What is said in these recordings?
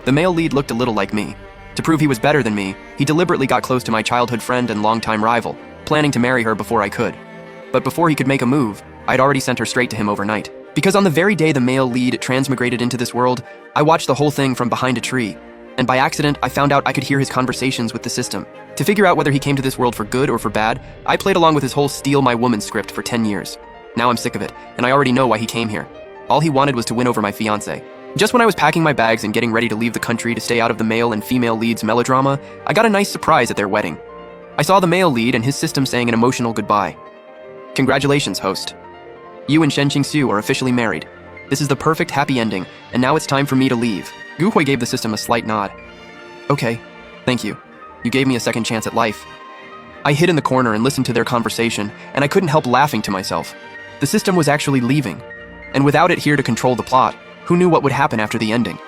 The male lead looked a little like me. To prove he was better than me, he deliberately got close to my childhood friend and longtime rival, planning to marry her before I could. But before he could make a move, I'd already sent her straight to him overnight. Because on the very day the male lead transmigrated into this world, I watched the whole thing from behind a tree, and by accident, I found out I could hear his conversations with the system. To figure out whether he came to this world for good or for bad, I played along with his whole steal my woman script for 10 years. Now I'm sick of it, and I already know why he came here. All he wanted was to win over my fiancée. Just when I was packing my bags and getting ready to leave the country to stay out of the male and female leads' melodrama, I got a nice surprise at their wedding. I saw the male lead and his system saying an emotional goodbye. Congratulations, host. You and Shen Qingxiu are officially married. This is the perfect happy ending, and now it's time for me to leave. Gu Hui gave the system a slight nod. Okay, thank you. You gave me a second chance at life. I hid in the corner and listened to their conversation, and I couldn't help laughing to myself. The system was actually leaving, and without it here to control the plot, who knew what would happen after the ending?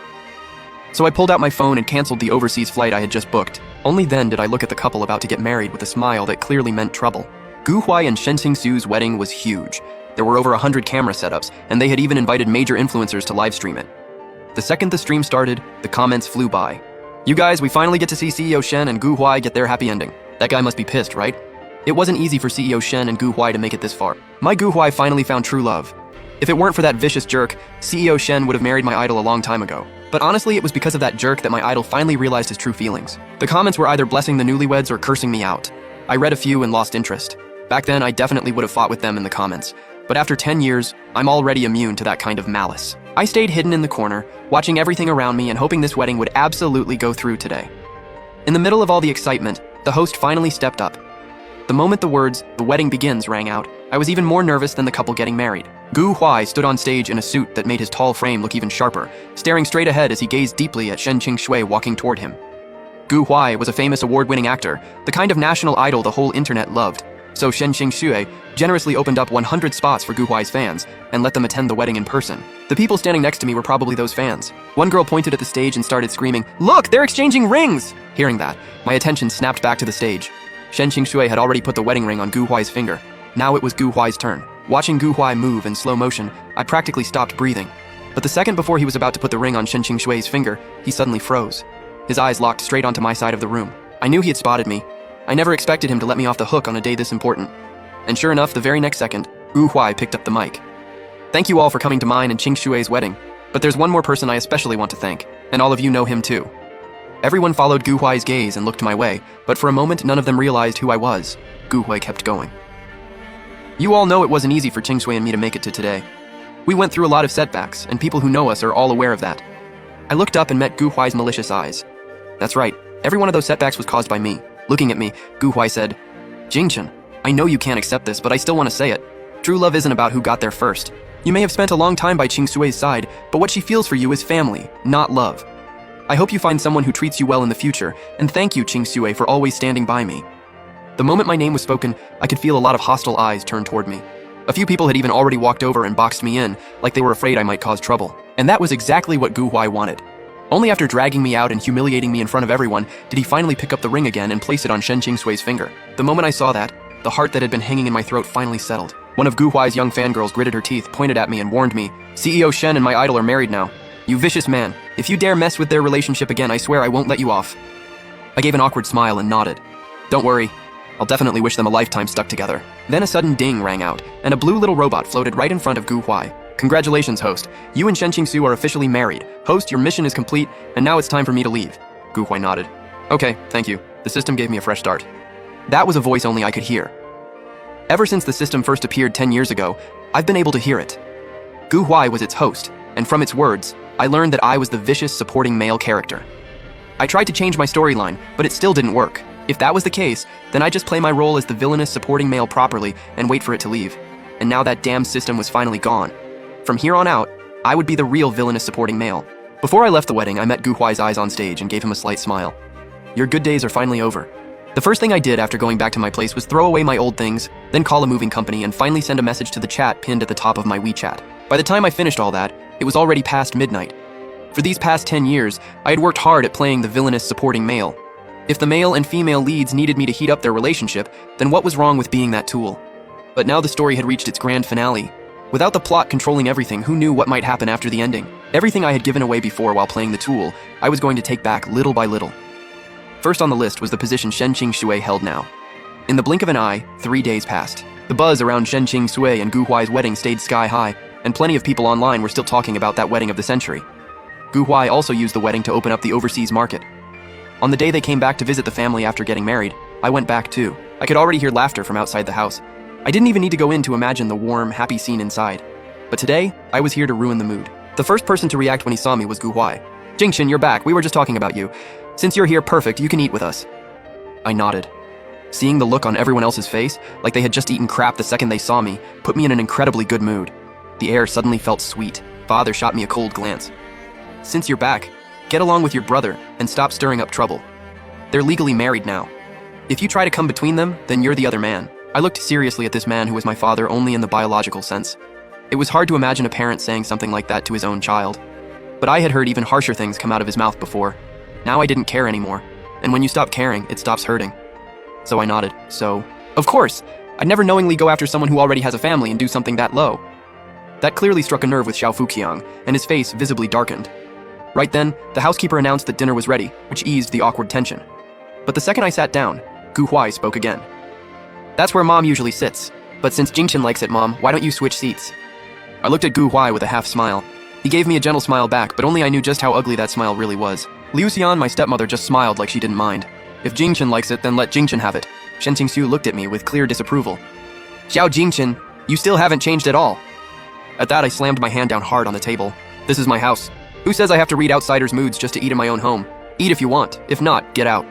So I pulled out my phone and canceled the overseas flight I had just booked. Only then did I look at the couple about to get married with a smile that clearly meant trouble. Gu Hui and Shen Qingxiu's wedding was huge. There were over 100 camera setups, and they had even invited major influencers to live stream it. The second the stream started, the comments flew by. You guys, we finally get to see CEO Shen and Gu Hui get their happy ending. That guy must be pissed, right? It wasn't easy for CEO Shen and Gu Hui to make it this far. My Gu Hui finally found true love. If it weren't for that vicious jerk, CEO Shen would have married my idol a long time ago. But honestly, it was because of that jerk that my idol finally realized his true feelings. The comments were either blessing the newlyweds or cursing me out. I read a few and lost interest. Back then, I definitely would have fought with them in the comments. But after 10 years, I'm already immune to that kind of malice. I stayed hidden in the corner, watching everything around me and hoping this wedding would absolutely go through today. In the middle of all the excitement, the host finally stepped up. The moment the words, "The wedding begins," rang out, I was even more nervous than the couple getting married. Gu Hui stood on stage in a suit that made his tall frame look even sharper, staring straight ahead as he gazed deeply at Shen Qingxiu walking toward him. Gu Hui was a famous award-winning actor, the kind of national idol the whole internet loved. So Shen Qingxiu generously opened up 100 spots for Gu Hui's fans and let them attend the wedding in person. The people standing next to me were probably those fans. One girl pointed at the stage and started screaming, "Look, they're exchanging rings!" Hearing that, my attention snapped back to the stage. Shen Qingxiu had already put the wedding ring on Gu Hui's finger. Now it was Gu Hui's turn. Watching Gu Hui move in slow motion, I practically stopped breathing. But the second before he was about to put the ring on Shen Qingxiu's finger, he suddenly froze. His eyes locked straight onto my side of the room. I knew he had spotted me. I never expected him to let me off the hook on a day this important. And sure enough, the very next second, Gu Hui picked up the mic. Thank you all for coming to mine and Qingxiu's wedding, but there's one more person I especially want to thank, and all of you know him too. Everyone followed Gu Hui's gaze and looked my way, but for a moment none of them realized who I was. Gu Hui kept going. You all know it wasn't easy for Qingxiu and me to make it to today. We went through a lot of setbacks, and people who know us are all aware of that. I looked up and met Gu Hui's malicious eyes. That's right, every one of those setbacks was caused by me. Looking at me, Gu Hui said, "Jingchen, I know you can't accept this, but I still want to say it. True love isn't about who got there first. You may have spent a long time by Qingxiu's side, but what she feels for you is family, not love. I hope you find someone who treats you well in the future, and thank you, Qingxiu, for always standing by me." The moment my name was spoken, I could feel a lot of hostile eyes turn toward me. A few people had even already walked over and boxed me in, like they were afraid I might cause trouble. And that was exactly what Gu Hui wanted. Only after dragging me out and humiliating me in front of everyone did he finally pick up the ring again and place it on Shen Qingxiu's finger. The moment I saw that, the heart that had been hanging in my throat finally settled. One of Gu Hui's young fangirls gritted her teeth, pointed at me, and warned me, "CEO Shen and my idol are married now. You vicious man. If you dare mess with their relationship again, I swear I won't let you off." I gave an awkward smile and nodded. Don't worry. I'll definitely wish them a lifetime stuck together. Then a sudden ding rang out, and a blue little robot floated right in front of Gu Hui. Congratulations, host. You and Shen Qingxiu are officially married. Host, your mission is complete, and now it's time for me to leave. Gu Hui nodded. Okay, thank you. The system gave me a fresh start. That was a voice only I could hear. Ever since the system first appeared 10 years ago, I've been able to hear it. Gu Hui was its host, and from its words, I learned that I was the vicious supporting male character. I tried to change my storyline, but it still didn't work. If that was the case, then I'd just play my role as the villainous supporting male properly and wait for it to leave. And now that damn system was finally gone. From here on out, I would be the real villainous supporting male. Before I left the wedding, I met Gu Hui's eyes on stage and gave him a slight smile. Your good days are finally over. The first thing I did after going back to my place was throw away my old things, then call a moving company and finally send a message to the chat pinned at the top of my WeChat. By the time I finished all that, it was already past midnight. For these past 10 years, I had worked hard at playing the villainous supporting male. If the male and female leads needed me to heat up their relationship, then what was wrong with being that tool? But now the story had reached its grand finale. Without the plot controlling everything, who knew what might happen after the ending? Everything I had given away before while playing the Tool, I was going to take back little by little. First on the list was the position Shenqing Shui held now. In the blink of an eye, 3 days passed. The buzz around Shenqing Sui and Gu Huai's wedding stayed sky high, and plenty of people online were still talking about that wedding of the century. Gu Huai also used the wedding to open up the overseas market. On the day they came back to visit the family after getting married, I went back too. I could already hear laughter from outside the house. I didn't even need to go in to imagine the warm, happy scene inside. But today, I was here to ruin the mood. The first person to react when he saw me was Gu Huai. "Jingchen, you're back. We were just talking about you. Since you're here, perfect, you can eat with us." I nodded. Seeing the look on everyone else's face, like they had just eaten crap the second they saw me, put me in an incredibly good mood. The air suddenly felt sweet. Father shot me a cold glance. "Since you're back, get along with your brother and stop stirring up trouble. They're legally married now. If you try to come between them, then you're the other man." I looked seriously at this man who was my father only in the biological sense. It was hard to imagine a parent saying something like that to his own child. But I had heard even harsher things come out of his mouth before. Now I didn't care anymore. And when you stop caring, it stops hurting. So I nodded. Of course! I'd never knowingly go after someone who already has a family and do something that low. That clearly struck a nerve with Xiao Fuqiang, and his face visibly darkened. Right then, the housekeeper announced that dinner was ready, which eased the awkward tension. But the second I sat down, Gu Huai spoke again. "That's where Mom usually sits. But since Jingchen likes it, Mom, why don't you switch seats?" I looked at Gu Huai with a half smile. He gave me a gentle smile back, but only I knew just how ugly that smile really was. Liu Xian, my stepmother, just smiled like she didn't mind. "If Jingchen likes it, then let Jingchen have it." Shen Qingxiu looked at me with clear disapproval. "Xiao Jingchen, you still haven't changed at all." At that, I slammed my hand down hard on the table. "This is my house. Who says I have to read outsiders' moods just to eat in my own home? Eat if you want. If not, get out."